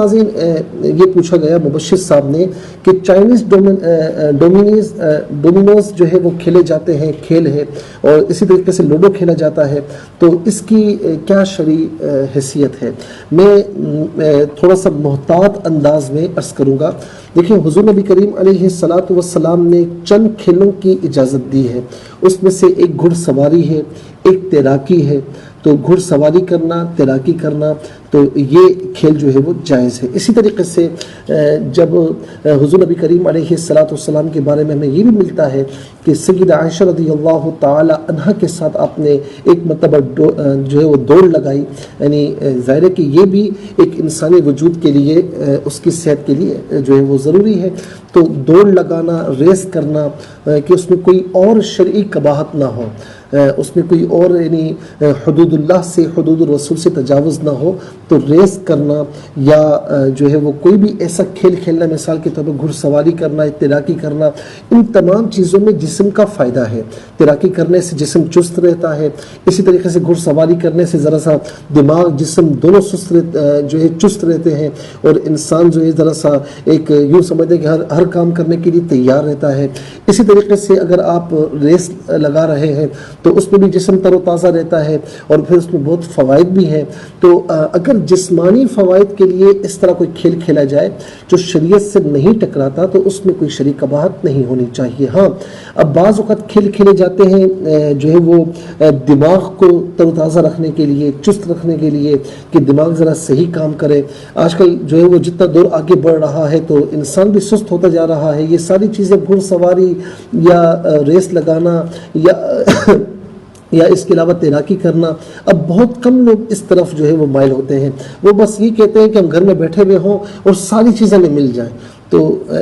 ناظرین یہ پوچھا گیا مبشر صاحب نے کہ چائنیز ڈومینوز جو ہے وہ کھیلے جاتے ہیں، کھیل ہے، اور اسی طریقے سے لوڈو کھیلا جاتا ہے، تو اس کی کیا شرعی حیثیت ہے؟ میں تھوڑا سا محتاط انداز میں عرض کروں گا۔ دیکھیں، حضور نبی کریم علیہ الصلاۃ والسلام نے چند کھیلوں کی اجازت دی ہے، اس میں سے ایک گھڑ سواری ہے، ایک تیراکی ہے۔ تو گھڑ سواری کرنا، تیراکی کرنا، تو یہ کھیل جو ہے وہ جائز ہے۔ اسی طریقے سے جب حضور نبی کریم علیہ الصلاۃ والسلام کے بارے میں ہمیں یہ بھی ملتا ہے کہ سیدہ عائشہ رضی اللہ تعالی عنہا کے ساتھ آپ نے ایک مرتبہ جو ہے وہ دوڑ لگائی، یعنی ظاہر ہے کہ یہ بھی ایک انسانی وجود کے لیے، اس کی صحت کے لیے جو ہے وہ ضروری ہے۔ تو دوڑ لگانا، ریس کرنا، کہ اس میں کوئی اور شرعی قباحت نہ ہو، اس میں کوئی اور یعنی حدود اللہ سے، حدود الرسول سے تجاوز نہ ہو، تو ریس کرنا یا جو ہے وہ کوئی بھی ایسا کھیل کھیلنا، مثال کے طور پر گھڑ سواری کرنا، تیراکی کرنا، ان تمام چیزوں میں جسم کا فائدہ ہے۔ تیراکی کرنے سے جسم چست رہتا ہے، اسی طریقے سے گھڑ سواری کرنے سے ذرا سا دماغ جسم دونوں جو ہے چست رہتے ہیں، اور انسان جو ہے ذرا سا ایک یوں سمجھتے ہیں کہ ہر کام کرنے کے لیے تیار رہتا ہے۔ اسی طریقے سے اگر آپ ریس لگا رہے ہیں تو اس میں بھی جسم تر و تازہ رہتا ہے، اور پھر اس میں بہت فوائد بھی ہیں۔ تو اگر جسمانی فوائد کے لیے اس طرح کوئی کھیل کھیلا جائے جو شریعت سے نہیں ٹکراتا، تو اس میں کوئی شرعی قباحت نہیں ہونی چاہیے۔ ہاں، اب بعض اوقات کھیل کھیلے جاتے ہیں جو ہے وہ دماغ کو تر و تازہ رکھنے کے لیے، چست رکھنے کے لیے، کہ دماغ ذرا صحیح کام کرے۔ آج کل جو ہے وہ جتنا دور آگے بڑھ رہا ہے تو انسان بھی سست ہوتا جا رہا ہے۔ یہ ساری چیزیں گھڑ سواری یا ریس لگانا یا اس کے علاوہ تیراکی کرنا، اب بہت کم لوگ اس طرف جو ہے وہ مائل ہوتے ہیں۔ وہ بس یہ کہتے ہیں کہ ہم گھر میں بیٹھے ہوئے ہوں اور ساری چیزیں ہمیں مل جائیں، تو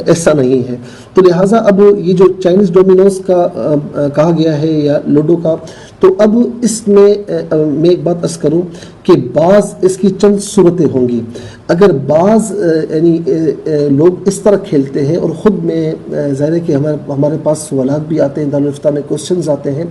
ایسا نہیں ہے۔ تو لہٰذا اب یہ جو چائنیز ڈومینوز کا کہا گیا ہے یا لوڈو کا، تو اب اس میں ایک بات عرض کروں کہ بعض اس کی چند صورتیں ہوں گی۔ اگر بعض یعنی لوگ اس طرح کھیلتے ہیں، اور خود میں ظاہر ہے کہ ہمارے پاس سوالات بھی آتے ہیں، دارالفتہ میں کوشچنز آتے ہیں،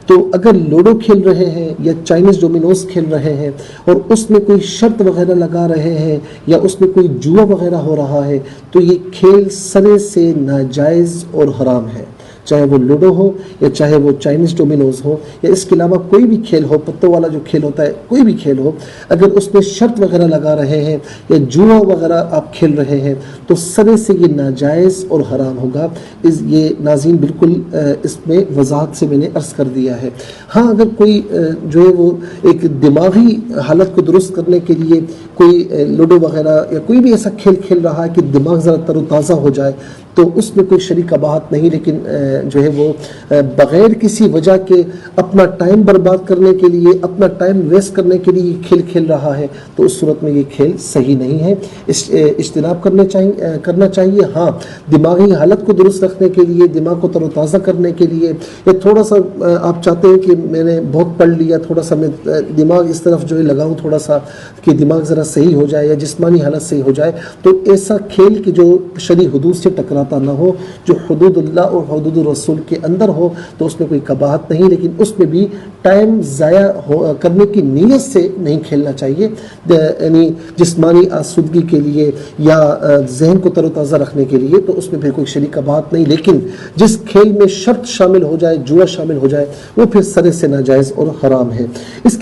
تو اگر لوڈو کھیل رہے ہیں یا چائنیز ڈومینوز کھیل رہے ہیں اور اس میں کوئی شرط وغیرہ لگا رہے ہیں یا اس میں کوئی جوا وغیرہ ہو رہا ہے، تو یہ کھیل سرے سے ناجائز اور حرام ہے، چاہے وہ لوڈو ہو یا چاہے وہ چائنیز ڈومینوز ہو یا اس کے علاوہ کوئی بھی کھیل ہو، پتوں والا جو کھیل ہوتا ہے، کوئی بھی کھیل ہو، اگر اس میں شرط وغیرہ لگا رہے ہیں یا جوا وغیرہ آپ کھیل رہے ہیں، تو سرے سے یہ ناجائز اور حرام ہوگا۔ یہ ناظرین بالکل اس میں وضاحت سے میں نے عرض کر دیا ہے۔ ہاں، اگر کوئی جو ہے وہ ایک دماغی حالت کو درست کرنے کے لیے کوئی لوڈو وغیرہ یا کوئی بھی ایسا کھیل کھیل رہا ہے کہ دماغ ذرا تر و تازہ ہو جائے، تو اس میں کوئی شرعی قباحت نہیں، لیکن جو ہے وہ بغیر کسی وجہ کے اپنا ٹائم برباد کرنے کے لیے، اپنا ٹائم ویسٹ کرنے کے لیے یہ کھیل کھیل رہا ہے، تو اس صورت میں یہ کھیل صحیح نہیں ہے، اجتناب کرنا چاہیے۔ ہاں، دماغی حالت کو درست رکھنے کے لیے، دماغ کو تر و تازہ کرنے کے لیے، یا تھوڑا سا آپ چاہتے ہیں کہ میں نے بہت پڑھ لیا، تھوڑا سا میں دماغ اس طرف جو ہے لگاؤں تھوڑا سا کہ دماغ ذرا صحیح ہو جائے یا جسمانی حالت صحیح ہو جائے، تو ایسا کھیل کہ جو شرعی حدود سے ٹکراتا نہ ہو، جو حدود اللہ اور حدود الرسول کے اندر ہو، تو اس میں کوئی قباحت نہیں، لیکن اس میں بھی ٹائم ضائع کرنے کی نیت سے نہیں کھیلنا چاہیے، یعنی جسمانی آسودگی کے لیے یا ذہن کو تر و تازہ رکھنے کے لیے، تو اس میں پھر کوئی شرعی قباحت نہیں۔ لیکن جس کھیل میں شرط شامل ہو جائے، جوا شامل ہو جائے، وہ پھر سرے سے ناجائز اور حرام ہے۔ اس